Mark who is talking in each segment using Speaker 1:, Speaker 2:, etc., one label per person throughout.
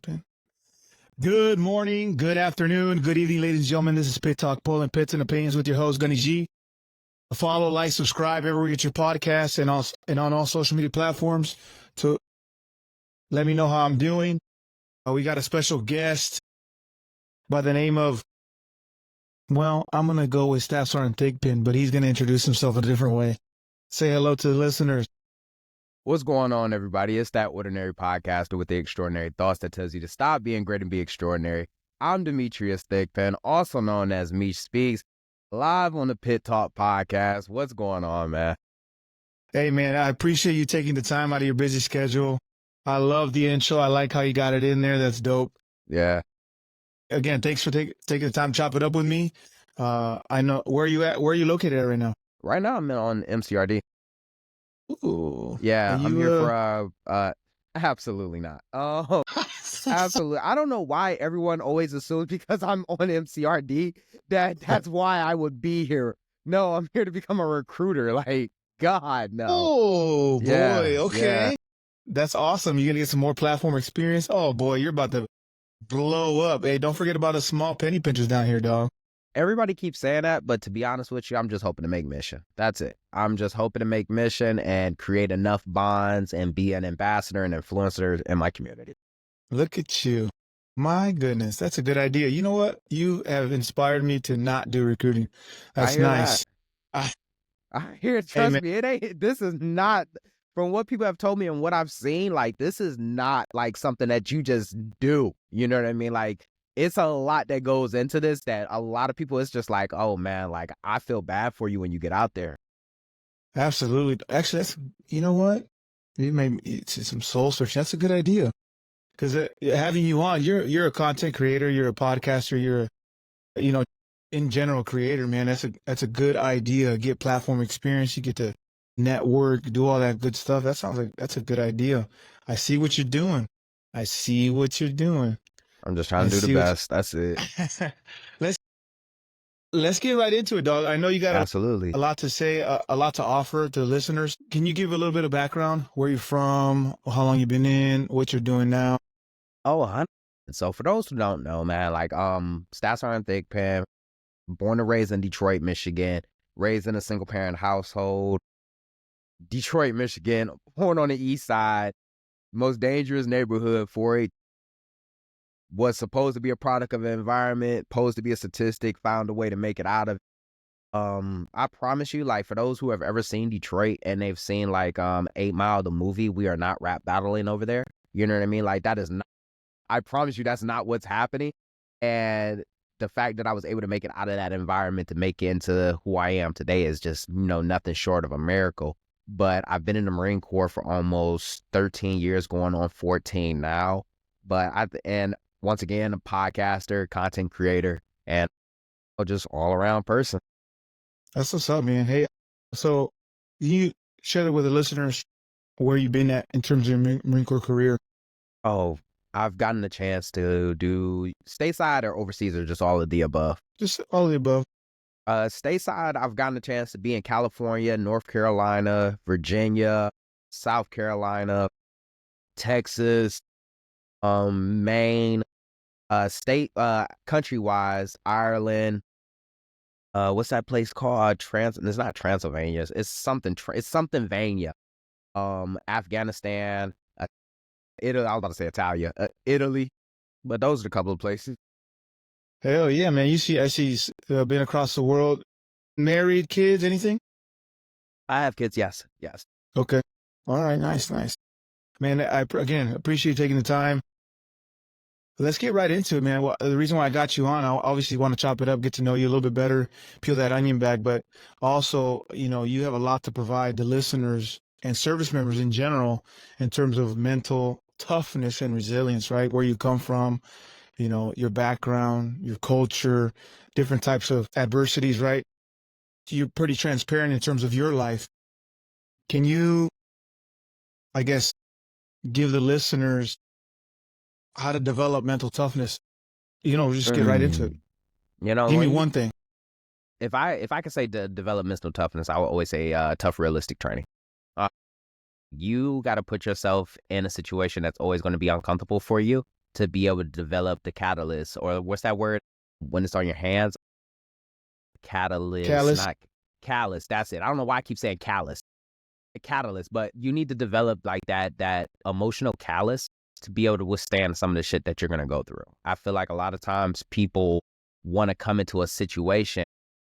Speaker 1: Thigpen. Good morning, good afternoon, good evening, ladies and gentlemen. This is Pit Talk, pulling pits and opinions with your host, Gunny G. Follow, like, subscribe everywhere you get your podcasts and on all social media platforms to let me know how I'm doing. We got a special guest by the name of, well, I'm going to go with Staff Sergeant Thigpen, but he's going to introduce himself a different way. Say hello to the listeners.
Speaker 2: What's going on, everybody? It's that ordinary podcaster with the extraordinary thoughts that tells you to stop being great and be extraordinary. I'm Demetrius Thigpen, also known as Meech Speaks, live on the Pit Talk podcast. What's going on, man?
Speaker 1: Hey, man, I appreciate you taking the time out of your busy schedule. I love the intro. I like how you got it in there. That's dope.
Speaker 2: Yeah.
Speaker 1: Again, thanks for taking the time to chop it up with me. I know, where are you at? Where are you located at right now?
Speaker 2: Right now, I'm on MCRD.
Speaker 1: Ooh.
Speaker 2: Yeah, I'm here for, absolutely not. Oh, absolutely. I don't know why everyone always assumes because I'm on MCRD that's why I would be here. No, I'm here to become a recruiter. Like, God, no.
Speaker 1: Oh, boy.
Speaker 2: Yeah,
Speaker 1: Okay.
Speaker 2: yeah.
Speaker 1: That's awesome. You're going to get some more platform experience. Oh, boy, you're about to blow up. Hey, don't forget about the small penny pinchers down here, dog.
Speaker 2: Everybody keeps saying that, but to be honest with you, I'm just hoping to make mission. That's it. I'm just hoping to make mission and create enough bonds and be an ambassador and influencer in my community.
Speaker 1: Look at you. My goodness, that's a good idea. You know what? You have inspired me to not do recruiting. That's nice.
Speaker 2: I hear it. Trust me, it ain't. This is not, from what people have told me and what I've seen, like, this is not like something that you just do. You know what I mean? Like, it's a lot that goes into this that a lot of people, it's just like, oh man, like, I feel bad for you when you get out there.
Speaker 1: Absolutely. Actually, that's, you know what? You made some soul searching. That's a good idea. Because having you on, you're a content creator, you're a podcaster, you're a, in general creator, man. That's a good idea. Get platform experience. You get to network, do all that good stuff. That sounds like that's a good idea. I see what you're doing.
Speaker 2: I'm just trying to do the best. That's it.
Speaker 1: Let's get right into it, dog. I know you got
Speaker 2: absolutely
Speaker 1: a lot to say, a lot to offer to the listeners. Can you give a little bit of background? Where you're from, how long you've been in, what you're doing now?
Speaker 2: Oh, 100%. So for those who don't know, man, like, Staff Sergeant Thigpen, born and raised in Detroit, Michigan, raised in a single parent household, Detroit, Michigan, born on the east side, most dangerous neighborhood for it. Was supposed to be a product of the environment, supposed to be a statistic, found a way to make it out of it. I promise you, like, for those who have ever seen Detroit and they've seen like 8 Mile, the movie, we are not rap battling over there. You know what I mean? Like, that is not, I promise you that's not what's happening. And the fact that I was able to make it out of that environment to make it into who I am today is just, nothing short of a miracle. But I've been in the Marine Corps for almost 13 years, going on 14 now. But once again, a podcaster, content creator, and just all around person.
Speaker 1: That's what's up, man. Hey, so you share it with the listeners where you've been at in terms of your Marine Corps career.
Speaker 2: Oh, I've gotten the chance to do stateside or overseas, or just all of the above.
Speaker 1: Just all of the above.
Speaker 2: Stateside, I've gotten the chance to be in California, North Carolina, Virginia, South Carolina, Texas, Maine, state, country-wise, Ireland, what's that place called? It's not Transylvania. It's something Vania. Afghanistan, Italy. I was about to say Italia, Italy, but those are a couple of places.
Speaker 1: Hell yeah, man! I see, been across the world. Married, kids, anything?
Speaker 2: I have kids. Yes.
Speaker 1: Okay. All right. Nice. Man, I again appreciate you taking the time. Let's get right into it, man. Well, the reason why I got you on, I obviously want to chop it up, get to know you a little bit better, peel that onion back, but also, you have a lot to provide the listeners and service members in general in terms of mental toughness and resilience, right? Where you come from, your background, your culture, different types of adversities, right? You're pretty transparent in terms of your life. Can you, I guess, give the listeners how to develop mental toughness? Just get right into it. Give me one thing.
Speaker 2: If I could say develop mental toughness, I would always say tough realistic training. You got to put yourself in a situation that's always going to be uncomfortable for you, to be able to develop the catalyst, or what's that word when it's on your hands? Catalyst,
Speaker 1: Callous.
Speaker 2: not callus. That's it. I don't know why I keep saying callus. A catalyst, but you need to develop like that emotional callus to be able to withstand some of the shit that you're gonna go through. I feel like a lot of times people want to come into a situation,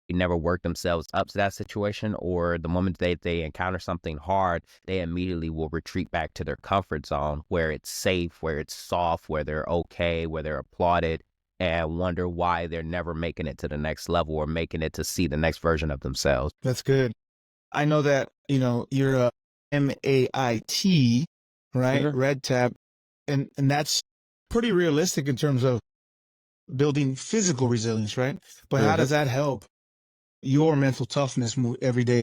Speaker 2: they never work themselves up to that situation, or the moment they encounter something hard, they immediately will retreat back to their comfort zone where it's safe, where it's soft, where they're okay, where they're applauded, and wonder why they're never making it to the next level or making it to see the next version of themselves.
Speaker 1: That's good. I know that, you're a MAIT, right?
Speaker 2: Mhm.
Speaker 1: Red tab. And that's pretty realistic in terms of building physical resilience, right? But how
Speaker 2: Mhm.
Speaker 1: does that help your mental toughness every day?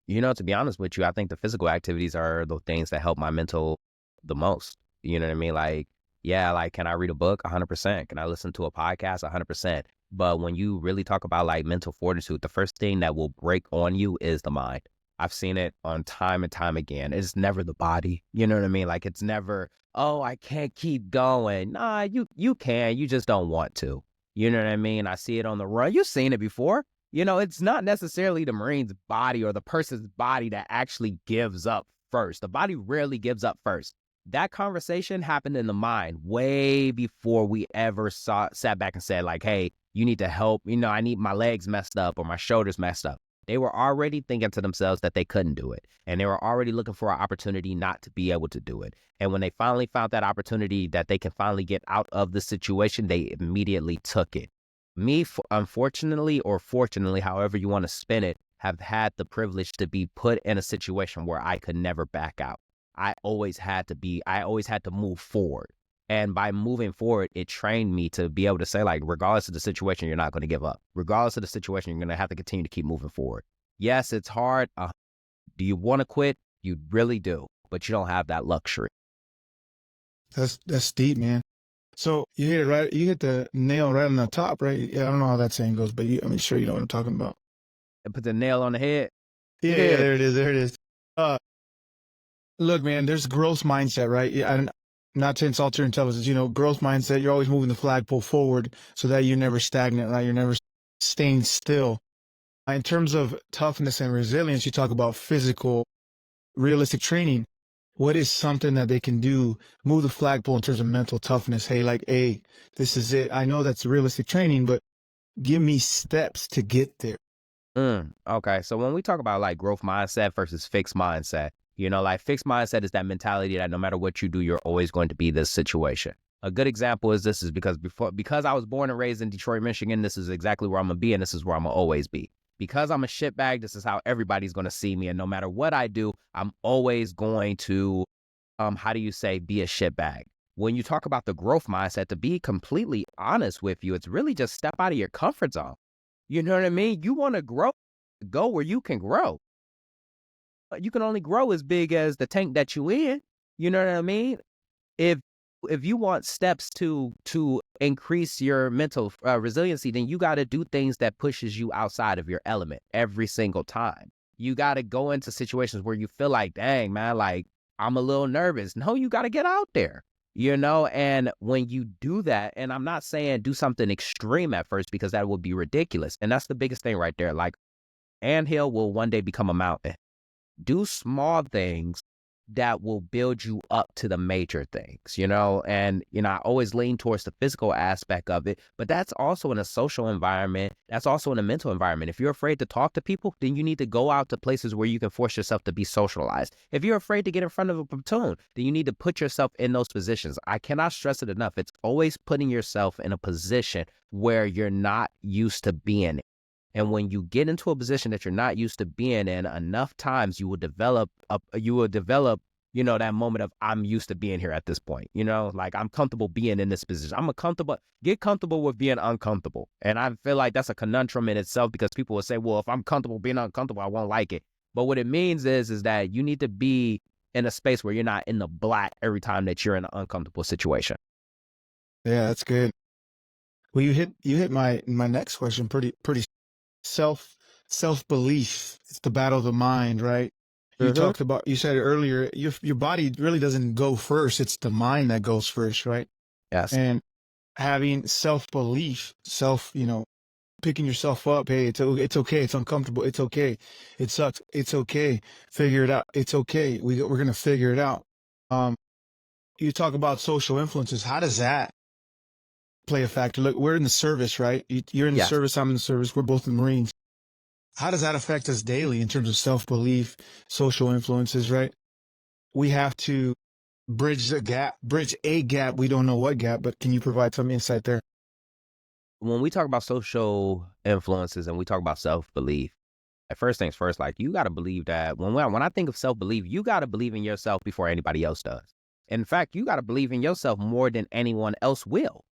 Speaker 2: To be honest with you, I think the physical activities are the things that help my mental the most. You know what I mean? Like, yeah, like, can I read a book? 100%. Can I listen to a podcast? 100%. But when you really talk about like mental fortitude, the first thing that will break on you is the mind. I've seen it on time and time again. It's never the body. You know what I mean? Like, it's never, oh, I can't keep going. Nah, you can. You just don't want to. You know what I mean? I see it on the run. You've seen it before. It's not necessarily the Marine's body or the person's body that actually gives up first. The body rarely gives up first. That conversation happened in the mind way before we ever sat back and said, like, hey, you need to help. I need my legs messed up or my shoulders messed up. They were already thinking to themselves that they couldn't do it. And they were already looking for an opportunity not to be able to do it. And when they finally found that opportunity that they can finally get out of the situation, they immediately took it. Me, unfortunately or fortunately, however you want to spin it, have had the privilege to be put in a situation where I could never back out. I always had to move forward. And by moving forward, it trained me to be able to say, like, regardless of the situation, you're not going to give up. Regardless of the situation, you're going to have to continue to keep moving forward. Yes, it's hard. Do you want to quit? You really do, but you don't have that luxury.
Speaker 1: That's deep, man. So you hit it right. You hit the nail right on the top, right? Yeah, I don't know how that saying goes, but I'm sure you know what I'm talking about.
Speaker 2: And put the nail on the head.
Speaker 1: Yeah, there it is. There it is. Uh, Look, man, there's growth mindset, right? Yeah, and not to insult your intelligence, growth mindset. You're always moving the flagpole forward so that you're never stagnant, right? You're never staying still. In terms of toughness and resilience, you talk about physical, realistic training. What is something that they can do, move the flagpole in terms of mental toughness? Hey, like, hey, this is it. I know that's realistic training, but give me steps to get there.
Speaker 2: Okay. So when we talk about like growth mindset versus fixed mindset, like fixed mindset is that mentality that no matter what you do, you're always going to be this situation. A good example is this is because I was born and raised in Detroit, Michigan, this is exactly where I'm gonna be and this is where I'm gonna always be. Because I'm a shitbag, this is how everybody's gonna see me. And no matter what I do, I'm always going to how do you say, be a shitbag. When you talk about the growth mindset, to be completely honest with you, it's really just step out of your comfort zone. You know what I mean? You want to grow, go where you can grow. But you can only grow as big as the tank that you in. You know what I mean? If if you want steps to increase your mental resiliency, then you got to do things that pushes you outside of your element every single time. You got to go into situations where you feel like, dang, man, like I'm a little nervous. No, you got to get out there, and when you do that, and I'm not saying do something extreme at first because that would be ridiculous. And that's the biggest thing right there. Like, anthill will one day become a mountain. Do small things that will build you up to the major things, and I always lean towards the physical aspect of it, but that's also in a social environment. That's also in a mental environment. If you're afraid to talk to people, then you need to go out to places where you can force yourself to be socialized. If you're afraid to get in front of a platoon, then you need to put yourself in those positions. I cannot stress it enough. It's always putting yourself in a position where you're not used to being. And when you get into a position that you're not used to being in, enough times you will develop, that moment of, I'm used to being here at this point, like I'm comfortable being in this position. Get comfortable with being uncomfortable. And I feel like that's a conundrum in itself because people will say, well, if I'm comfortable being uncomfortable, I won't like it. But what it means is that you need to be in a space where you're not in the black every time that you're in an uncomfortable situation.
Speaker 1: Yeah, that's good. Well, you hit my next question pretty self-belief. It's the battle of the mind, right? You said it earlier, your body really doesn't go first. It's the mind that goes first, right?
Speaker 2: Yes.
Speaker 1: and having self-belief, picking yourself up. Hey, it's okay. It's uncomfortable. It's okay. It sucks. It's okay. Figure it out. It's okay. We're gonna figure it out. Um, you talk about social influences. How does that play a factor? Look, we're in the service, right? You're in the
Speaker 2: Yes.
Speaker 1: service. I'm in the service. We're both in the Marines. How does that affect us daily in terms of self-belief, social influences, right? We have to bridge a gap. We don't know what gap, but can you provide some insight there?
Speaker 2: When we talk about social influences and we talk about self-belief, first things first, like you got to believe that when I think of self-belief, you got to believe in yourself before anybody else does. In fact, you got to believe in yourself more than anyone else will,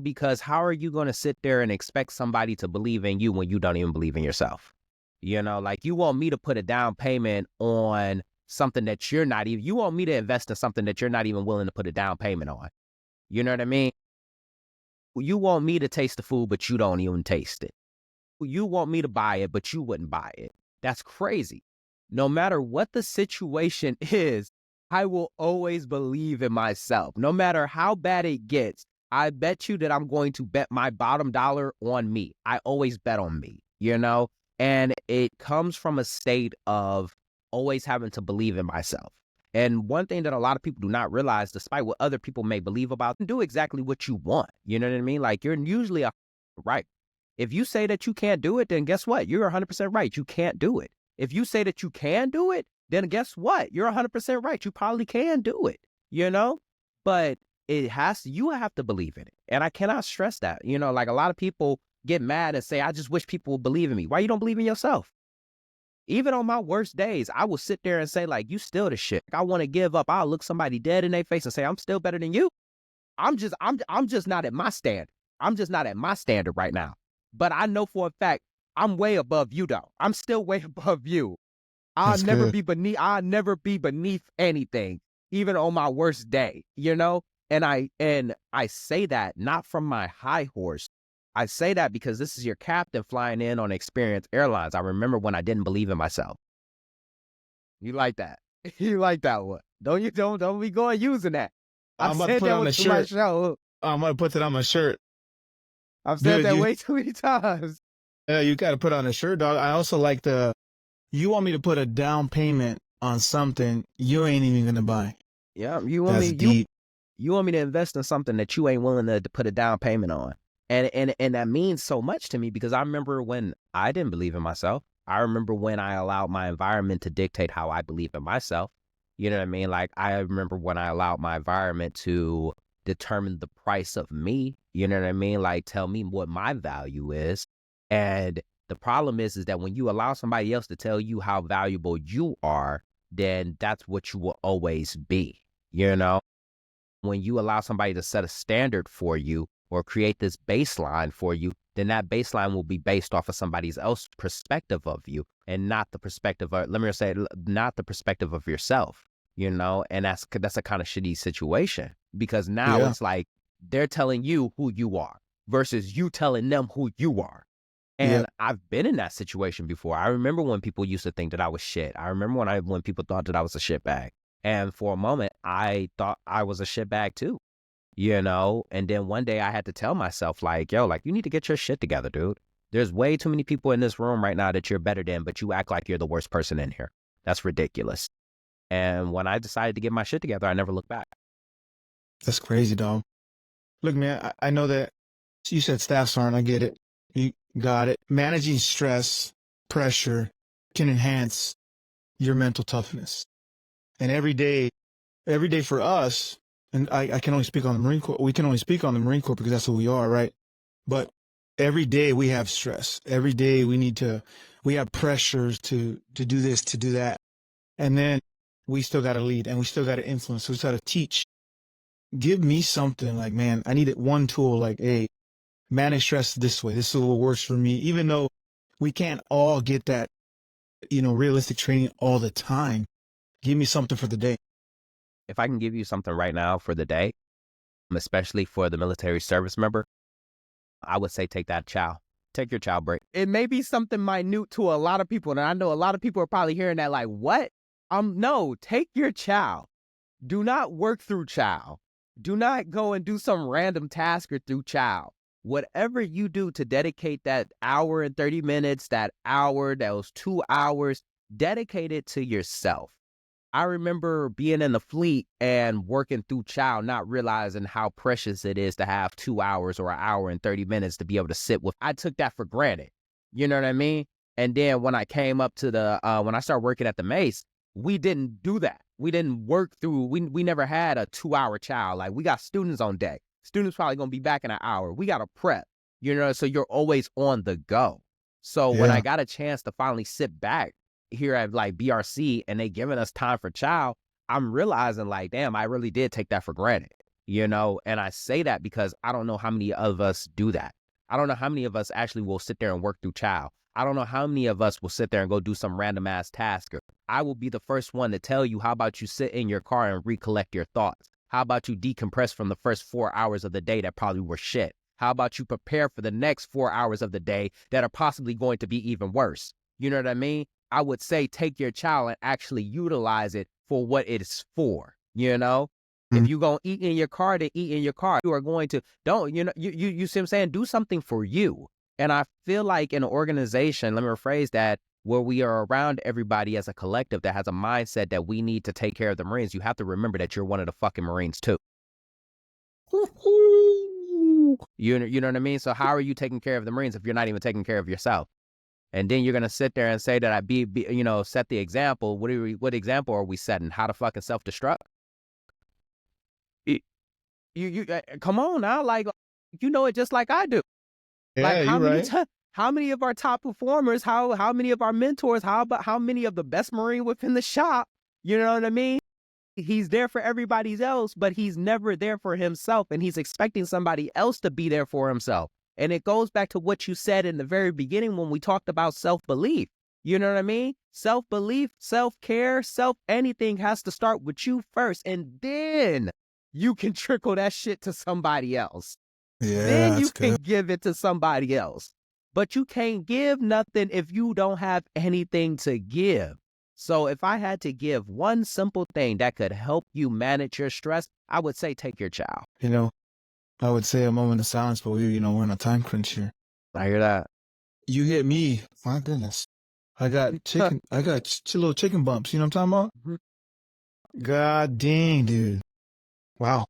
Speaker 2: because how are you going to sit there and expect somebody to believe in you when you don't even believe in yourself? Like you want me to put a down payment on something that you want me to invest in something that you're not even willing to put a down payment on. You know what I mean? You want me to taste the food, but you don't even taste it. You want me to buy it, but you wouldn't buy it. That's crazy. No matter what the situation is, I will always believe in myself. No matter how bad it gets, I bet you that I'm going to bet my bottom dollar on me. I always bet on me, and it comes from a state of always having to believe in myself. And one thing that a lot of people do not realize, despite what other people may believe about, do exactly what you want. You know what I mean? Like you're usually right. If you say that you can't do it, then guess what? You're 100% right. You can't do it. If you say that you can do it, then guess what? You're 100% right. You probably can do it, But you have to believe in it. And I cannot stress that, like a lot of people get mad and say, I just wish people would believe in me. Why you don't believe in yourself? Even on my worst days, I will sit there and say, like, you still the shit. I want to give up. I'll look somebody dead in their face and say, I'm still better than you. I'm just not at my standard. I'm just not at my standard right now. But I know for a fact I'm way above you though. I'm still way above you.
Speaker 1: That's good.
Speaker 2: I'll never be beneath anything, even on my worst day, And I say that not from my high horse. I say that because this is your captain flying in on Experience Airlines. I remember when I didn't believe in myself. You like that? You like that one? Don't you? Don't be going using that. I've
Speaker 1: I'm about to
Speaker 2: said
Speaker 1: put
Speaker 2: that
Speaker 1: on
Speaker 2: one
Speaker 1: a
Speaker 2: to my
Speaker 1: shirt.
Speaker 2: show.
Speaker 1: I'm gonna put that on my shirt.
Speaker 2: I've said
Speaker 1: Dude,
Speaker 2: that way too many times.
Speaker 1: you got to put on a shirt, dog. I also like you want me to put a down payment on something you ain't even gonna buy.
Speaker 2: Yeah,
Speaker 1: That's deep.
Speaker 2: you want me to invest in something that you ain't willing to put a down payment on. And that means so much to me because I remember when I didn't believe in myself. I remember when I allowed my environment to dictate how I believe in myself. You know what I mean? Like I remember when I allowed my environment to determine the price of me. You know what I mean? Like tell me what my value is. And the problem is that when you allow somebody else to tell you how valuable you are, then that's what you will always be. When you allow somebody to set a standard for you or create this baseline for you, then that baseline will be based off of somebody else's perspective of you and not the perspective of, let me just say, not the perspective of yourself, and that's a kind of shitty situation because now
Speaker 1: Yeah.
Speaker 2: it's like they're telling you who you are versus you telling them who you are.
Speaker 1: Yeah.
Speaker 2: And I've been in that situation before. I remember when people used to think that I was shit. I remember when people thought that I was a shitbag. And for a moment, I thought I was a shitbag too, And then one day I had to tell myself, like, yo, like, you need to get your shit together, dude. There's way too many people in this room right now that you're better than, but you act like you're the worst person in here. That's ridiculous. And when I decided to get my shit together, I never looked back.
Speaker 1: That's crazy, dog. Look, man, I know that you said staff sergeant. I get it. You got it. Managing stress, pressure can enhance your mental toughness. And every day for us, and I can only speak on the Marine Corps. We can only speak on the Marine Corps because that's who we are, right? But every day we have stress. Every day we have pressures to do this, to do that. And then we still got to lead and we still got to influence. So we got to teach. Give me something like, man, I needed one tool like, hey, manage stress this way. This is what works for me. Even though we can't all get that, realistic training all the time. Give me something for the day.
Speaker 2: If I can give you something right now for the day, especially for the military service member, I would say take that chow. Take your chow break. It may be something minute to a lot of people, and I know a lot of people are probably hearing that like, what? No, take your chow. Do not work through chow. Do not go and do some random task or through child. Whatever you do to dedicate that hour and 30 minutes, that hour, those 2 hours, dedicate it to yourself. I remember being in the fleet and working through child, not realizing how precious it is to have 2 hours or an hour and 30 minutes to be able to sit with. I took that for granted. You know what I mean? And then when I came up to when I started working at the Mace, we didn't do that. We didn't work through, we never had a 2-hour child. Like, we got students on deck. Students probably going to be back in an hour. We got to prep, so you're always on the go. So when I got a chance to finally sit back here at like BRC and they giving us time for child, I'm realizing like, damn, I really did take that for granted, and I say that because I don't know how many of us do that. I don't know how many of us actually will sit there and work through child. I don't know how many of us will sit there and go do some random ass task. I will be the first one to tell you, how about you sit in your car and recollect your thoughts? How about you decompress from the first 4 hours of the day that probably were shit? How about you prepare for the next 4 hours of the day that are possibly going to be even worse? You know what I mean? I would say take your child and actually utilize it for what it is for, If you're going to eat in your car, then eat in your car. You are going to, you see what I'm saying? Do something for you. And I feel like in an organization, let me rephrase that, where we are around everybody as a collective that has a mindset that we need to take care of the Marines, you have to remember that you're one of the fucking Marines too. You know what I mean? So how are you taking care of the Marines if you're not even taking care of yourself? And then you're going to sit there and say that I set the example. What example are we setting? How to fucking self-destruct? Come on now. Like, you know it just like I do.
Speaker 1: Yeah,
Speaker 2: Like,
Speaker 1: you're right.
Speaker 2: how many of our top performers, how many of our mentors, how many of the best Marine within the shop, you know what I mean? He's there for everybody else, but he's never there for himself, and he's expecting somebody else to be there for himself. And it goes back to what you said in the very beginning when we talked about self-belief. You know what I mean? Self-belief, self-care, anything has to start with you first, and then you can trickle that shit to somebody else.
Speaker 1: Yeah,
Speaker 2: Then you
Speaker 1: that's
Speaker 2: can
Speaker 1: good.
Speaker 2: give it to somebody else. But you can't give nothing if you don't have anything to give. So if I had to give one simple thing that could help you manage your stress, I would say take your child.
Speaker 1: I would say a moment of silence, but we're on a time crunch here.
Speaker 2: I hear that.
Speaker 1: You hit me. My goodness. I got little chicken bumps. You know what I'm talking about? God dang, dude. Wow.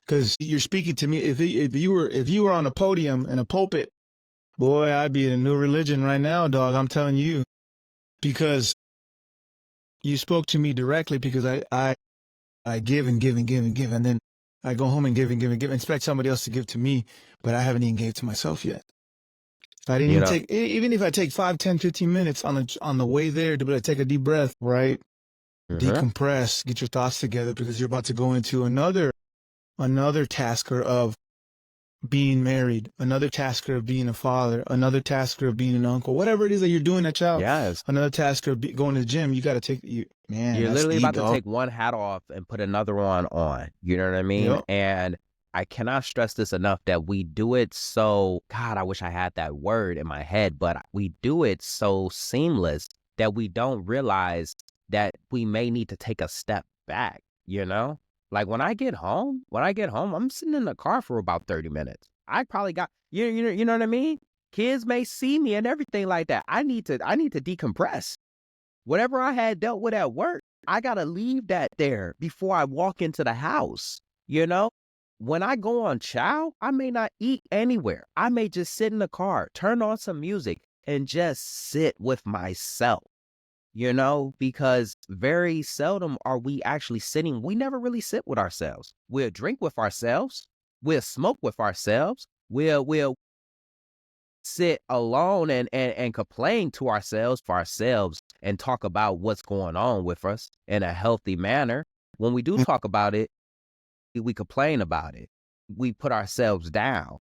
Speaker 1: Because you're speaking to me. If you were on a podium in a pulpit, boy, I'd be in a new religion right now, dog. I'm telling you, because you spoke to me directly. Because I give and give and give and give, and then I go home and give and give and give, and expect somebody else to give to me, but I haven't even gave to myself yet. I didn't even take, even if I take 5, 10, 15 minutes on the way there to be able to take a deep breath, right? Decompress, get your thoughts together, because you're about to go into another tasker of being married, another tasker of being a father, another tasker of being an uncle, whatever it is that you're doing that child.
Speaker 2: Yes.
Speaker 1: Another tasker of going to the gym. You got to take man.
Speaker 2: You're
Speaker 1: That's
Speaker 2: literally
Speaker 1: deep,
Speaker 2: about to
Speaker 1: dog.
Speaker 2: take one hat off and put another one on. You know what I mean?
Speaker 1: Yep.
Speaker 2: And I cannot stress this enough that we do it so, God, I wish I had that word in my head, but we do it so seamless that we don't realize that we may need to take a step back, Like when I get home, I'm sitting in the car for about 30 minutes. I probably got, you know what I mean? Kids may see me and everything like that. I need to decompress. Whatever I had dealt with at work, I got to leave that there before I walk into the house, When I go on chow, I may not eat anywhere. I may just sit in the car, turn on some music, and just sit with myself, because very seldom are we actually sitting. We never really sit with ourselves. We'll drink with ourselves. We'll smoke with ourselves. We'll sit alone and complain to ourselves for ourselves and talk about what's going on with us in a healthy manner. When we do talk about it, we complain about it. We put ourselves down.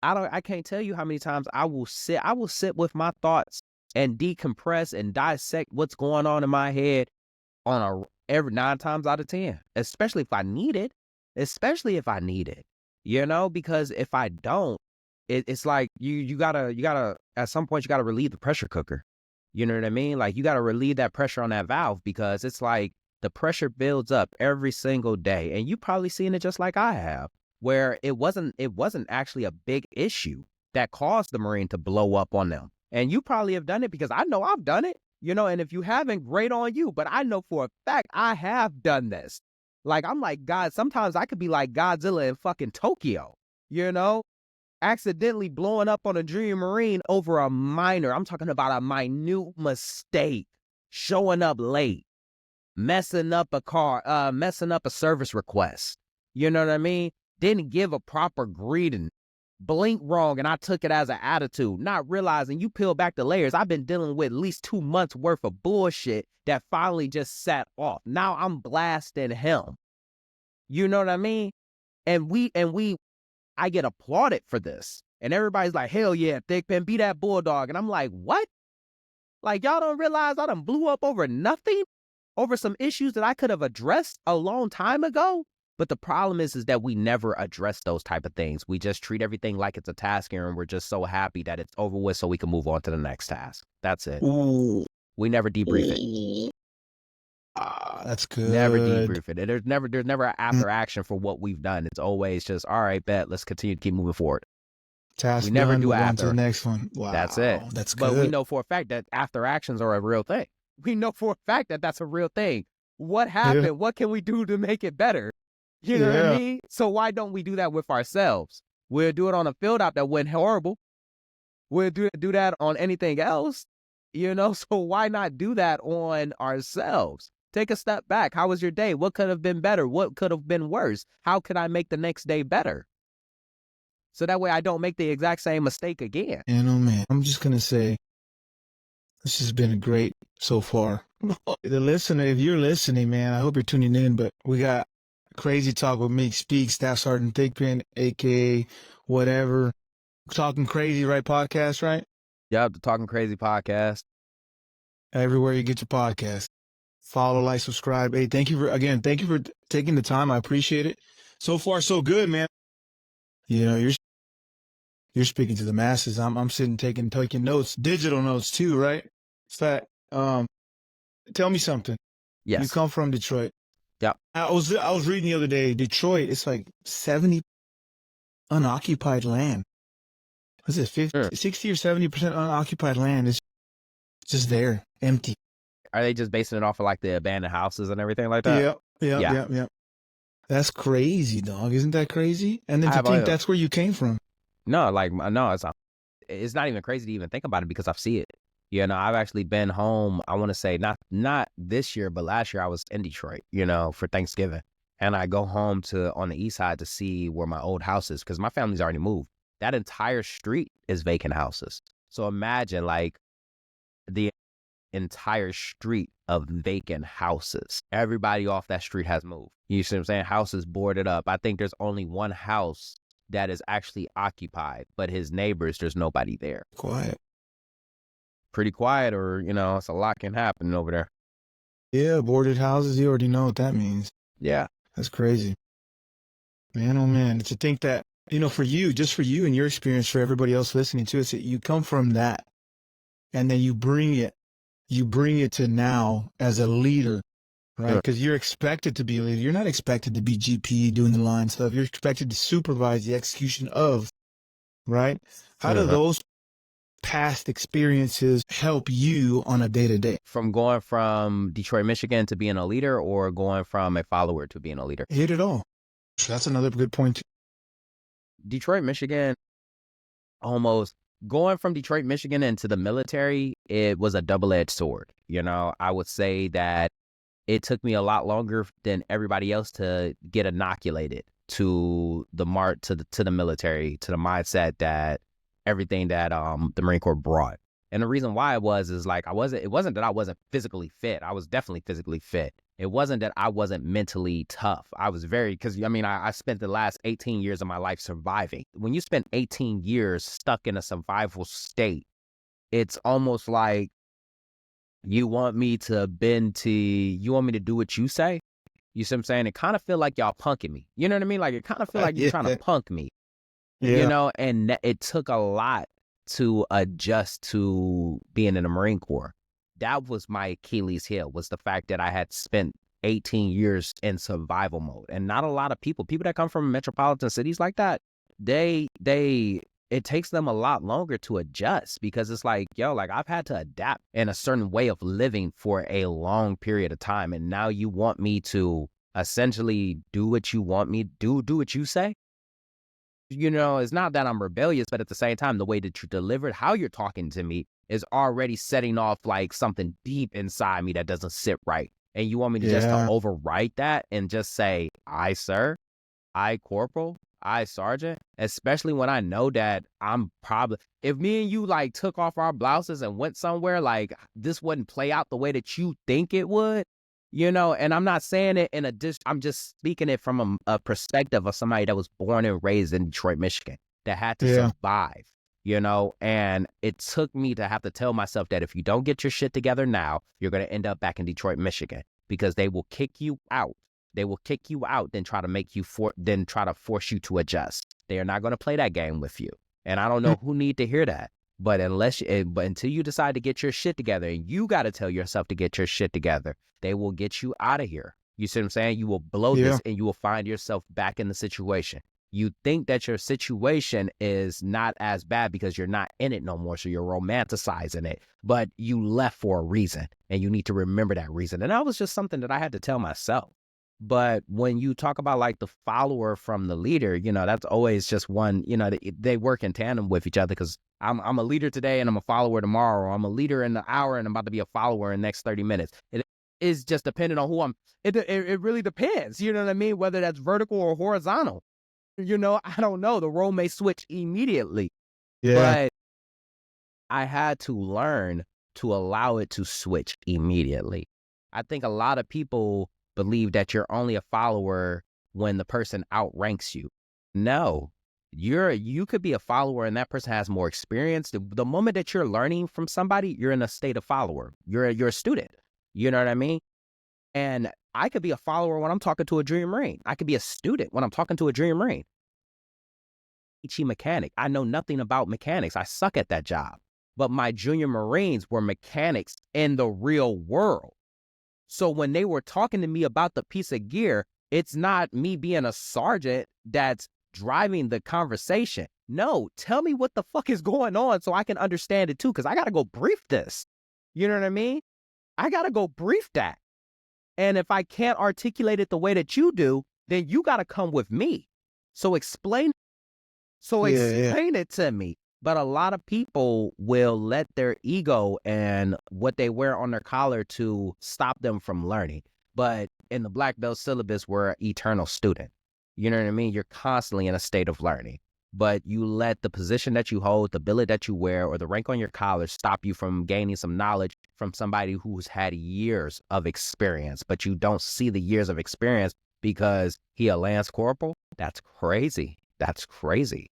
Speaker 2: I can't tell you how many times I will sit with my thoughts and decompress and dissect what's going on in my head every 9 times out of 10, especially if I need it, because if I don't, it's like you gotta at some point you gotta relieve the pressure cooker. You know what I mean? Like you gotta relieve that pressure on that valve, because it's like the pressure builds up every single day. And you probably seen it just like I have, where it wasn't actually a big issue that caused the Marine to blow up on them. And you probably have done it, because I know I've done it, and if you haven't, great on you. But I know for a fact I have done this. Like, I'm like, God, sometimes I could be like Godzilla in fucking Tokyo, accidentally blowing up on a junior Marine over a minor. I'm talking about a minute mistake, showing up late, messing up a car, messing up a service request. You know what I mean? Didn't give a proper greeting, blink wrong, and I took it as an attitude, not realizing, you peel back the layers, I've been dealing with at least 2 months worth of bullshit that finally just sat off. Now I'm blasting him. You know what I mean? And I get applauded for this. And everybody's like, hell yeah, Thigpen, be that bulldog. And I'm like, what? Like, y'all don't realize I done blew up over nothing? Over some issues that I could have addressed a long time ago? But the problem is that we never address those type of things. We just treat everything like it's a task, and we're just so happy that it's over with so we can move on to the next task. That's it.
Speaker 1: Ooh.
Speaker 2: We never debrief it.
Speaker 1: That's good.
Speaker 2: Never debrief it. There's never an after action for what we've done. It's always just, all right, bet, let's continue to keep moving forward.
Speaker 1: Task
Speaker 2: we never
Speaker 1: done,
Speaker 2: do
Speaker 1: move on
Speaker 2: after.
Speaker 1: to the next one. Wow.
Speaker 2: That's it.
Speaker 1: That's good.
Speaker 2: But we know for a fact that after actions are a real thing. We know for a fact that that's a real thing. What happened?
Speaker 1: Yeah.
Speaker 2: What can we do to make it better? You know what I mean? So why don't we do that with ourselves? We'll do it on a field out that went horrible. We'll do that on anything else, So why not do that on ourselves? Take a step back. How was your day? What could have been better? What could have been worse? How could I make the next day better? So that way I don't make the exact same mistake again.
Speaker 1: Man, I'm just going to say, this has been great so far. The listener, if you're listening, man, I hope you're tuning in, but we got Crazy Talk with Meech Speaks, Staff Sergeant Thigpen, AKA whatever. Talking Crazy, right? Podcast, right?
Speaker 2: Yep, the Talking Crazy podcast.
Speaker 1: Everywhere you get your podcast. Follow, like, subscribe. Hey, thank you for taking the time. I appreciate it. So far, so good, man. You're speaking to the masses. I'm sitting taking notes, digital notes too, right? Fact. Tell me something.
Speaker 2: Yes.
Speaker 1: You come from Detroit.
Speaker 2: Yeah.
Speaker 1: I was reading the other day, Detroit, it's like 70 unoccupied land. Was it 60 or 70% unoccupied land is just there, empty.
Speaker 2: Are they just basing it off of like the abandoned houses and everything like that?
Speaker 1: Yeah. That's crazy, dog. Isn't that crazy? And then to think that's where you came from.
Speaker 2: No, it's not even crazy to even think about it, because I see it. I've actually been home. I want to say not this year, but last year I was in Detroit, for Thanksgiving. And I go home on the east side to see where my old house is, because my family's already moved. That entire street is vacant houses. So imagine like the entire street of vacant houses. Everybody off that street has moved. You see what I'm saying? Houses boarded up. I think there's only one house that is actually occupied, but his neighbors, there's nobody there.
Speaker 1: Quiet.
Speaker 2: Pretty quiet, or, it's a lot can happen over there.
Speaker 1: Yeah, boarded houses, you already know what that means.
Speaker 2: Yeah.
Speaker 1: That's crazy. Man, oh man, to think that, for you, just for you and your experience, for everybody else listening to it, you come from that, and then you bring it to now as a leader, right? Because you're expected to be a leader. You're not expected to be GP doing the line stuff. You're expected to supervise the execution of, right? How do those past experiences help you on a day-to-day?
Speaker 2: From going from Detroit, Michigan to being a leader, or going from a follower to being a leader?
Speaker 1: Hit it all. That's another good point.
Speaker 2: Detroit, Michigan, almost going from Detroit, Michigan into the military, it was a double-edged sword. I would say that it took me a lot longer than everybody else to get inoculated to the to the military, to the mindset that everything that the Marine Corps brought. And the reason why it wasn't that I wasn't physically fit. I was definitely physically fit. It wasn't that I wasn't mentally tough. I was I spent the last 18 years of my life surviving. When you spend 18 years stuck in a survival state, it's almost like you want me to do what you say. You see what I'm saying? It kind of feel like y'all punking me. You know what I mean? Like, it kind of feel like you're trying to punk me. Yeah. And it took a lot to adjust to being in the Marine Corps. That was my Achilles heel, was the fact that I had spent 18 years in survival mode. And not a lot of people that come from metropolitan cities like that, it takes them a lot longer to adjust, because it's like, yo, like I've had to adapt in a certain way of living for a long period of time. And now you want me to essentially do what you want me to do what you say. It's not that I'm rebellious, but at the same time, the way that you deliver it, how you're talking to me is already setting off like something deep inside me that doesn't sit right. And you want me to just to
Speaker 1: Yeah.
Speaker 2: overwrite that and just say, I, sir, I, corporal, I, sergeant, especially when I know that I'm probably, if me and you like took off our blouses and went somewhere, like this wouldn't play out the way that you think it would, and I'm not saying it in I'm just speaking it from a perspective of somebody that was born and raised in Detroit, Michigan, that had to
Speaker 1: Yeah.
Speaker 2: survive, and it took me to have to tell myself that if you don't get your shit together now, you're going to end up back in Detroit, Michigan, because they will kick you out. They will kick you out, then try to make you then try to force you to adjust. They are not going to play that game with you. And I don't know who need to hear that. But but until you decide to get your shit together, and you got to tell yourself to get your shit together, they will get you out of here. You see what I'm saying? You will blow
Speaker 1: Yeah.
Speaker 2: this and you will find yourself back in the situation. You think that your situation is not as bad because you're not in it no more, so you're romanticizing it. But you left for a reason, and you need to remember that reason. And that was just something that I had to tell myself. But when you talk about like the follower from the leader, that's always just one, they work in tandem with each other, because I'm a leader today and I'm a follower tomorrow. Or I'm a leader in the hour and I'm about to be a follower in the next 30 minutes. It is just dependent on who it really depends. You know what I mean? Whether that's vertical or horizontal, I don't know. The role may switch immediately,
Speaker 1: Yeah.
Speaker 2: but I had to learn to allow it to switch immediately. I think a lot of people believe that you're only a follower when the person outranks you. No, you could be a follower and that person has more experience. The moment that you're learning from somebody, you're in a state of follower. You're a student. You know what I mean? And I could be a follower when I'm talking to a junior Marine. I could be a student when I'm talking to a junior Marine. Mechanic. I know nothing about mechanics. I suck at that job. But my junior Marines were mechanics in the real world. So when they were talking to me about the piece of gear, it's not me being a sergeant that's driving the conversation. No, tell me what the fuck is going on so I can understand it too, because I got to go brief this. You know what I mean? I got to go brief that. And if I can't articulate it the way that you do, then you got to come with me. So explain
Speaker 1: Yeah.
Speaker 2: it to me. But a lot of people will let their ego and what they wear on their collar to stop them from learning. But in the black belt syllabus, we're an eternal student. You know what I mean? You're constantly in a state of learning. But you let the position that you hold, the billet that you wear, or the rank on your collar stop you from gaining some knowledge from somebody who's had years of experience. But you don't see the years of experience because he a lance corporal. That's crazy. That's crazy.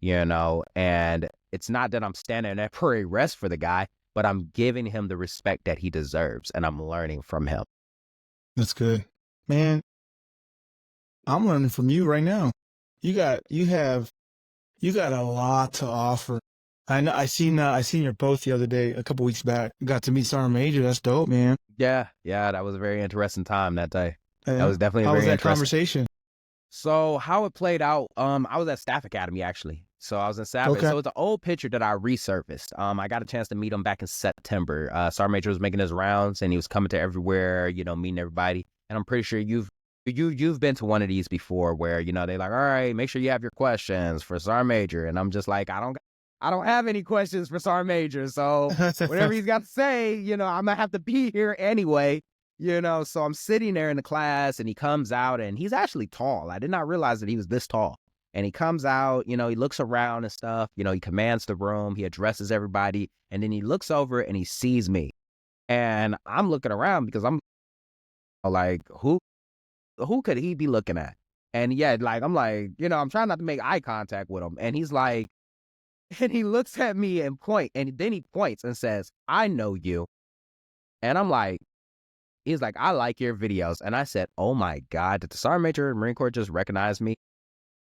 Speaker 2: And it's not that I'm standing at prairie rest for the guy, but I'm giving him the respect that he deserves, and I'm learning from him.
Speaker 1: That's good. Man, I'm learning from you right now. You got a lot to offer. I know I seen your post the other day, a couple weeks back. Got to meet Sergeant Major. That's dope, man.
Speaker 2: Yeah, that was a very interesting time that day. That
Speaker 1: Yeah.
Speaker 2: was definitely
Speaker 1: How was
Speaker 2: very
Speaker 1: that
Speaker 2: interesting.
Speaker 1: conversation?
Speaker 2: So how it played out, I was at Staff Academy actually. So I was in Staff.
Speaker 1: Okay.
Speaker 2: So it's an old picture that I resurfaced. I got a chance to meet him back in September. Sergeant Major was making his rounds and he was coming to everywhere, meeting everybody. And I'm pretty sure you've been to one of these before where, they're like, all right, make sure you have your questions for Sergeant Major. And I'm just like, I don't have any questions for Sergeant Major. So whatever he's got to say, I'm gonna have to be here anyway. So I'm sitting there in the class and he comes out and he's actually tall. I did not realize that he was this tall. And he comes out, he looks around and stuff, he commands the room, he addresses everybody, and then he looks over and he sees me. And I'm looking around because I'm like, who could he be looking at? And yeah, I'm like, I'm trying not to make eye contact with him. And he's like, and he looks at me and then he points and says, I know you. And I'm like, he's like, I like your videos. And I said, oh my God, did the Sergeant Major of the Marine Corps just recognize me?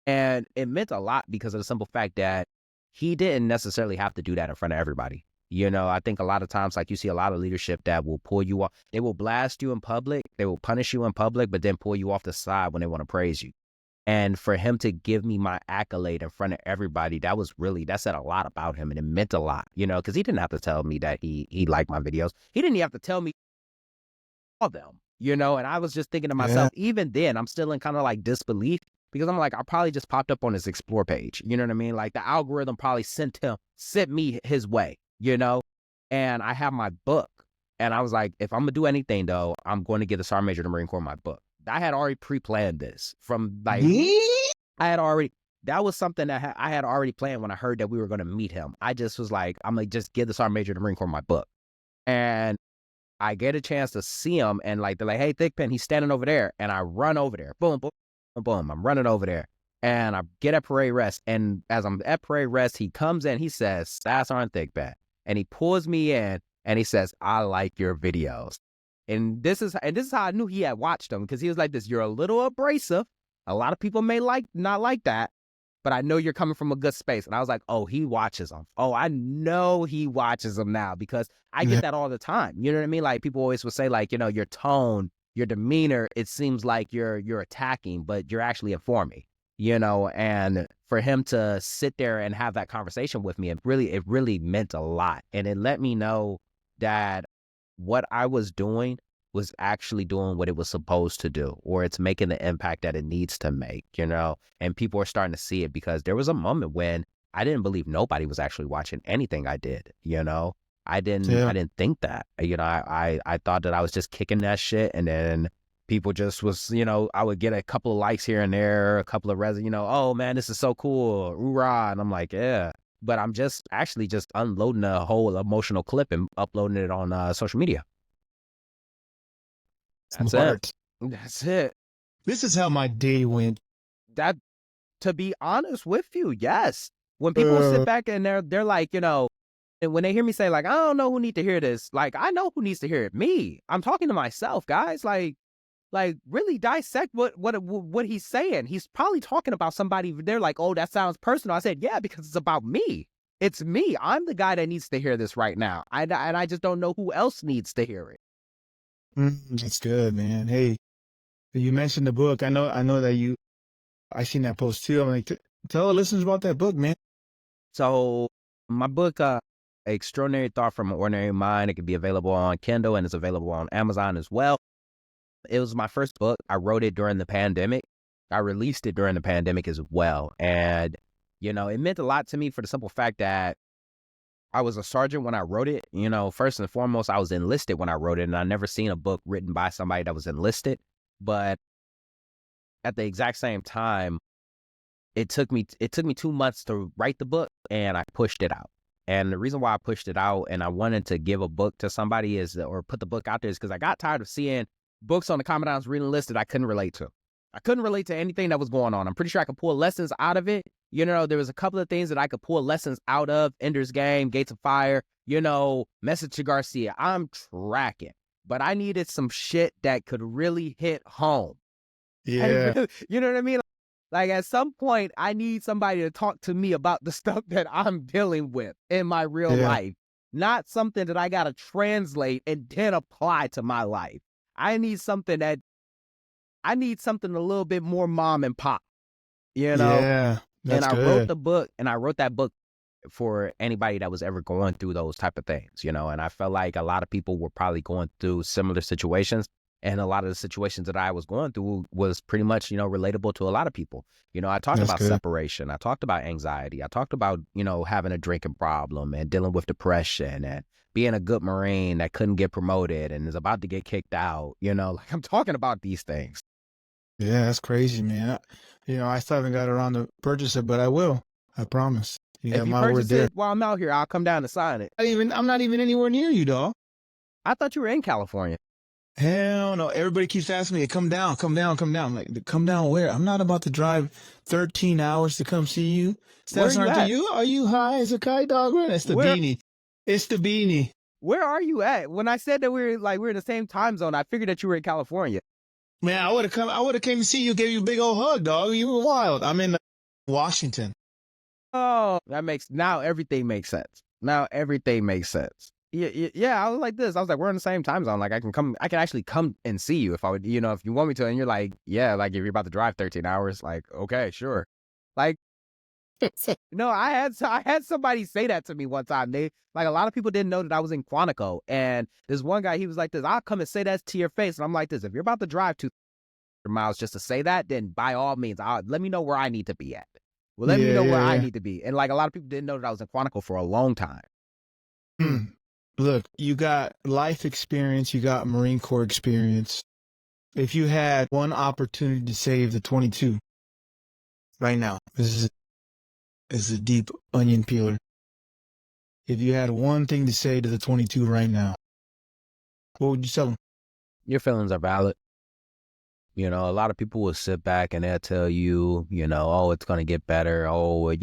Speaker 2: And it meant a lot because of the simple fact that he didn't necessarily have to do that in front of everybody. You know, I think a lot of times, like you see a lot of leadership that will pull you off. They will blast you in public. They will punish you in public, but then pull you off the side when they want to praise you. And for him to give me my accolade in front of everybody, that said a lot about him, and it meant a lot, you know, because he didn't have to tell me that he liked my videos. He didn't even have to tell me all them, you know. And I was just thinking to
Speaker 1: Yeah.
Speaker 2: myself, even then, I'm still in kind of like disbelief, because I'm like, I probably just popped up on his explore page. You know what I mean? Like the algorithm probably sent me his way, you know. And I have my book, and I was like, if I'm gonna do anything though, I'm going to get a sergeant major of the Marine Corps my book. I had already pre-planned this from like, I had already, that was something that I had already planned when I heard that we were going to meet him. I just was like, I'm going to just give the sergeant major of the Marine Corps my book. And I get a chance to see him, and like, they're like, hey, Thigpen, he's standing over there. And I run over there. Boom, boom, boom, boom. I'm running over there. And I get at parade rest. And as I'm at parade rest, he comes in, he says, Staff Sergeant Thigpen. And he pulls me in and he says, I like your videos. And this is how I knew he had watched them, because he was like this, you're a little abrasive. A lot of people may not like that, but I know you're coming from a good space. And I was like, oh, he watches them. Oh, I know he watches them now, because I get that all the time. You know what I mean? Like people always would say, like, you know, your tone, your demeanor, it seems like you're attacking, but you're actually informing, you know. And for him to sit there and have that conversation with me, it really meant a lot. And it let me know that what I was doing was actually doing what it was supposed to do, or it's making the impact that it needs to make, you know. And people are starting to see it, because there was a moment when I didn't believe nobody was actually watching anything I did, you know. I didn't think that, you know. I thought that I was just kicking that shit, and then people just was, you know, I would get a couple of likes here and there, a couple of you know, oh man, this is so cool, hoorah. And I'm like, yeah. But I'm just actually just unloading a whole emotional clip and uploading it on social media. That's it.
Speaker 1: Smart.
Speaker 2: That's it.
Speaker 1: This is how my day went.
Speaker 2: That, to be honest with you, yes. When people sit back and they're like, you know, and when they hear me say, like, I don't know who need to hear this, like, I know who needs to hear it. Me. I'm talking to myself, guys. Like really dissect what he's saying. He's probably talking about somebody. They're like, oh, that sounds personal. I said, yeah, because it's about me. It's me. I'm the guy that needs to hear this right now. And I just don't know who else needs to hear it.
Speaker 1: That's good, man. Hey, you mentioned the book. I know that I seen that post too. I'm like, tell the listeners about that book, man.
Speaker 2: So my book, Extraordinary Thought from an Ordinary Mind, it can be available on Kindle, and it's available on Amazon as well. It was my first book. I wrote it during the pandemic. I released it during the pandemic as well. And, you know, it meant a lot to me for the simple fact that I was a sergeant when I wrote it. You know, first and foremost, I was enlisted when I wrote it, and I never seen a book written by somebody that was enlisted. But at the exact same time, it took me 2 months to write the book, and I pushed it out. And the reason why I pushed it out and I wanted to give a book to somebody or put the book out there is because I got tired of seeing books on the Commandant's reading list that I couldn't relate to. I couldn't relate to anything that was going on. I'm pretty sure I could pull lessons out of it. You know, there was a couple of things that I could pull lessons out of. Ender's Game, Gates of Fire, you know, Message to Garcia. I'm tracking. But I needed some shit that could really hit home.
Speaker 1: Yeah.
Speaker 2: You know what I mean? Like at some point, I need somebody to talk to me about the stuff that I'm dealing with in my real life. Not something that I got to translate and then apply to my life. I need something a little bit more mom and pop, you know?
Speaker 1: Yeah. That's
Speaker 2: and I
Speaker 1: good.
Speaker 2: wrote that book for anybody that was ever going through those type of things, you know? And I felt like a lot of people were probably going through similar situations. And a lot of the situations that I was going through was pretty much, you know, relatable to a lot of people. You know, I talked about separation. I talked about anxiety. I talked about, you know, having a drinking problem and dealing with depression and being a good Marine that couldn't get promoted and is about to get kicked out. You know, like I'm talking about these things.
Speaker 1: Yeah, that's crazy, man. You know, I still haven't got around to purchase it, but I will. I promise. You got
Speaker 2: If you
Speaker 1: my word
Speaker 2: purchase
Speaker 1: there.
Speaker 2: it while I'm out here, I'll come down and sign it.
Speaker 1: I'm not even anywhere near you, dog.
Speaker 2: I thought you were in California.
Speaker 1: Hell no. Everybody keeps asking me, come down, come down, come down. I'm like, come down where? I'm not about to drive 13 hours to come see you.
Speaker 2: Where are you at?
Speaker 1: Are you high as a kite, dog? It's the beanie. It's the beanie.
Speaker 2: Where are you at? When I said that we're in the same time zone, I figured that you were in California.
Speaker 1: Man, I would have came to see you, gave you a big old hug, dog. You were wild. I'm in Washington.
Speaker 2: Oh, now everything makes sense. Now everything makes sense. Yeah, I was like this. I was like, we're in the same time zone. Like I can actually come and see you if I would, if you want me to. And you're like, yeah, like if you're about to drive 13 hours, like, okay, sure. Like, no, I had somebody say that to me one time. They like a lot of people didn't know that I was in Quantico. And this one guy, he was like this, I'll come and say that to your face. And I'm like this, if you're about to drive 200 miles just to say that, then by all means, let me know where I need to be at. Well, let me
Speaker 1: Yeah,
Speaker 2: know where
Speaker 1: yeah,
Speaker 2: I
Speaker 1: yeah.
Speaker 2: need to be. And like a lot of people didn't know that I was in Quantico for a long time.
Speaker 1: Look, you got life experience, you got Marine Corps experience. If you had one opportunity to save the 22 right now, this is a deep onion peeler. If you had one thing to say to the 22 right now, what would you tell them?
Speaker 2: Your feelings are valid. A lot of people will sit back and they'll tell you, oh, it's going to get better. Oh,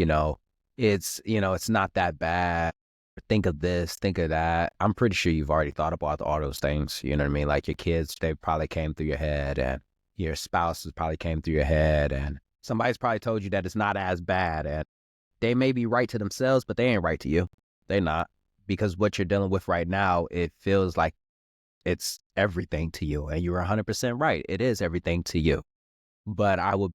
Speaker 2: it's not that bad. Think of this, think of that. I'm pretty sure you've already thought about all those things. You know what I mean? Like your kids, they probably came through your head, and your spouses probably came through your head, and somebody's probably told you that it's not as bad. And they may be right to themselves, but they ain't right to you. They not. Because what you're dealing with right now, it feels like it's everything to you. And you're 100% right. It is everything to you. But I would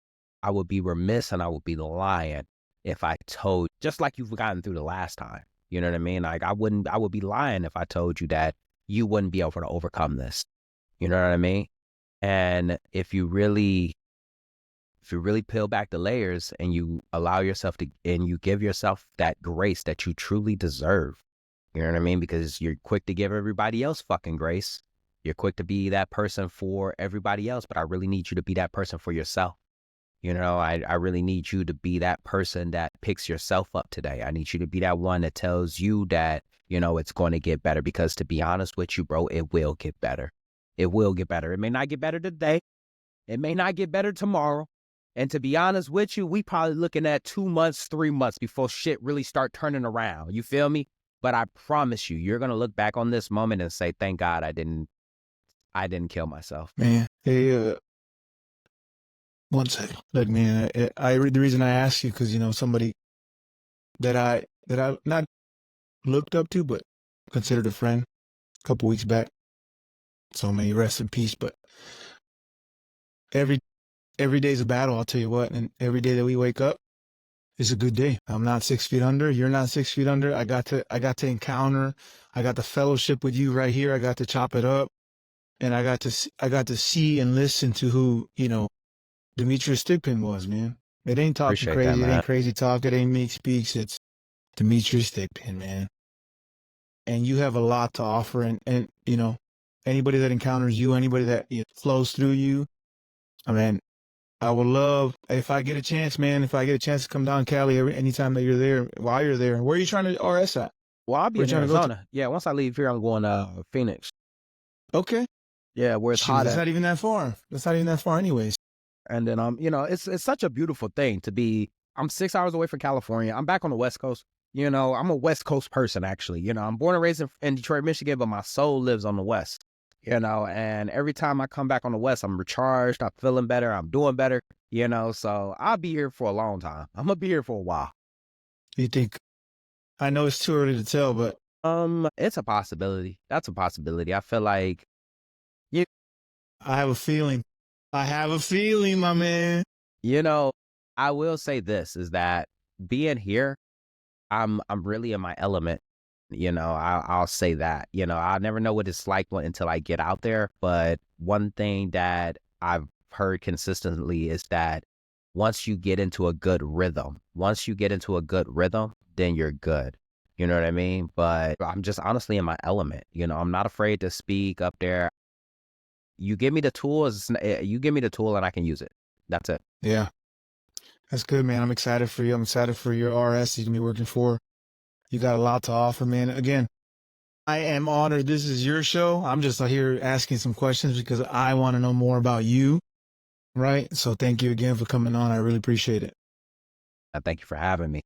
Speaker 2: be remiss and I would be lying if I told, just like you've gotten through the last time. You know what I mean? Like I would be lying if I told you that you wouldn't be able to overcome this. You know what I mean? And if you really peel back the layers and you allow yourself to, and you give yourself that grace that you truly deserve, you know what I mean? Because you're quick to give everybody else fucking grace. You're quick to be that person for everybody else, but I really need you to be that person for yourself. I really need you to be that person that picks yourself up today. I need you to be that one that tells you that, it's going to get better, because to be honest with you, bro, it will get better. It will get better. It may not get better today. It may not get better tomorrow. And to be honest with you, we probably looking at 2 months, 3 months before shit really start turning around. You feel me? But I promise you, you're going to look back on this moment and say, thank God I didn't kill myself.
Speaker 1: Man, hey, one second. Look, man, the reason I asked you, because, somebody that I not looked up to, but considered a friend a couple weeks back. So may he rest in peace. But every day's a battle, I'll tell you what. And every day that we wake up is a good day. I'm not 6 feet under. You're not 6 feet under. I got to encounter. I got the fellowship with you right here. I got to chop it up, and I got to see and listen to who Demetrius Thigpen was, man. It ain't talking
Speaker 2: Appreciate
Speaker 1: crazy.
Speaker 2: that, man.
Speaker 1: It ain't crazy talk. It ain't Meech Speaks. It's Demetrius Thigpen, man. And you have a lot to offer. And anybody that encounters you, anybody that flows through you, I mean, I would love, if I get a chance, man, to come down Cali anytime that you're there, while you're there. Where are you trying to RS at?
Speaker 2: Well, I'll be
Speaker 1: Where
Speaker 2: in
Speaker 1: you trying to go to?
Speaker 2: Arizona. Yeah, once I leave here, I'm going to Phoenix.
Speaker 1: Okay.
Speaker 2: Yeah, where it's
Speaker 1: Shoot,
Speaker 2: hot
Speaker 1: that's
Speaker 2: at.
Speaker 1: not even that far. That's not even that far anyways.
Speaker 2: And then, it's such a beautiful thing to be. I'm 6 hours away from California. I'm back on the West Coast. I'm a West Coast person, actually. I'm born and raised in Detroit, Michigan, but my soul lives on the West. And every time I come back on the West, I'm recharged. I'm feeling better. I'm doing better. So I'll be here for a long time. I'm gonna be here for a while.
Speaker 1: You think? I know it's too early to tell, but
Speaker 2: it's a possibility. That's a possibility. I feel like
Speaker 1: I have a feeling. My man.
Speaker 2: I will say this is that being here, I'm really in my element. I'll say that. I'll never know what it's like until I get out there. But one thing that I've heard consistently is that once you get into a good rhythm, then you're good. You know what I mean? But I'm just honestly in my element. I'm not afraid to speak up there. You give me the tools, and I can use it. That's it.
Speaker 1: Yeah. That's good, man. I'm excited for you. I'm excited for your RS you're going to be working for. You got a lot to offer, man. Again, I am honored. This is your show. I'm just here asking some questions because I want to know more about you, right? So thank you again for coming on. I really appreciate it.
Speaker 2: Thank you for having me.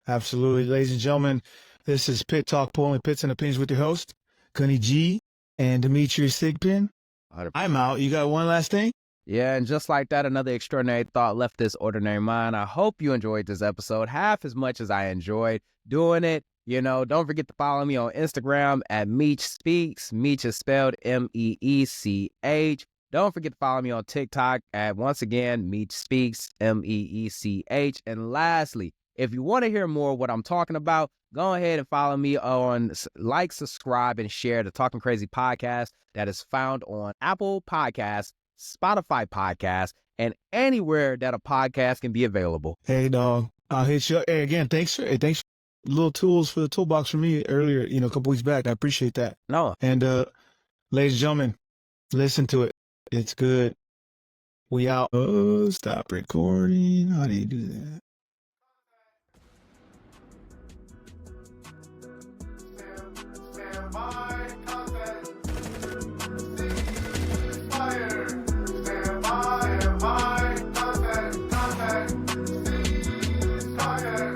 Speaker 1: Absolutely. Ladies and gentlemen, this is Pit Talk, Pulling Pits and Opinions with your host, Gunny G and Demetrius Thigpen. I'm out. You got one last thing?
Speaker 2: Yeah, and just like that, another extraordinary thought left this ordinary mind. I hope you enjoyed this episode half as much as I enjoyed doing it. Don't forget to follow me on Instagram at Meech Speaks. Meech is spelled Meech. Don't forget to follow me on TikTok at, once again, Meech Speaks, Meech. And lastly, if you want to hear more of what I'm talking about, go ahead and follow me on like, subscribe, and share the Talking Crazy podcast that is found on Apple Podcasts, Spotify Podcasts, and anywhere that a podcast can be available.
Speaker 1: Hey, dog. I'll hit you up. Hey, again, thanks for little tools for the toolbox for me earlier, a couple weeks back. I appreciate that.
Speaker 2: No.
Speaker 1: And ladies and gentlemen, listen to it. It's good. We out. Oh, stop recording. How do you do that? Stand by, contact. Ceasefire. Stand by, contact. Ceasefire.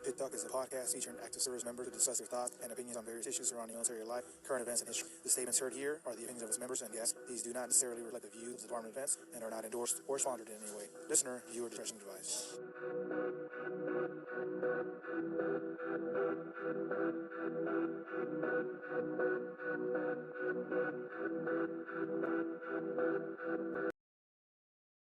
Speaker 3: Pit Talk is a podcast featuring active service members who discuss their thoughts and opinions on various issues surrounding military life, current events, and history. The statements heard here are the opinions of its members and guests. These do not necessarily reflect the views of the Department of Defense and are not endorsed or sponsored in any way. Listener, viewer discretion advised.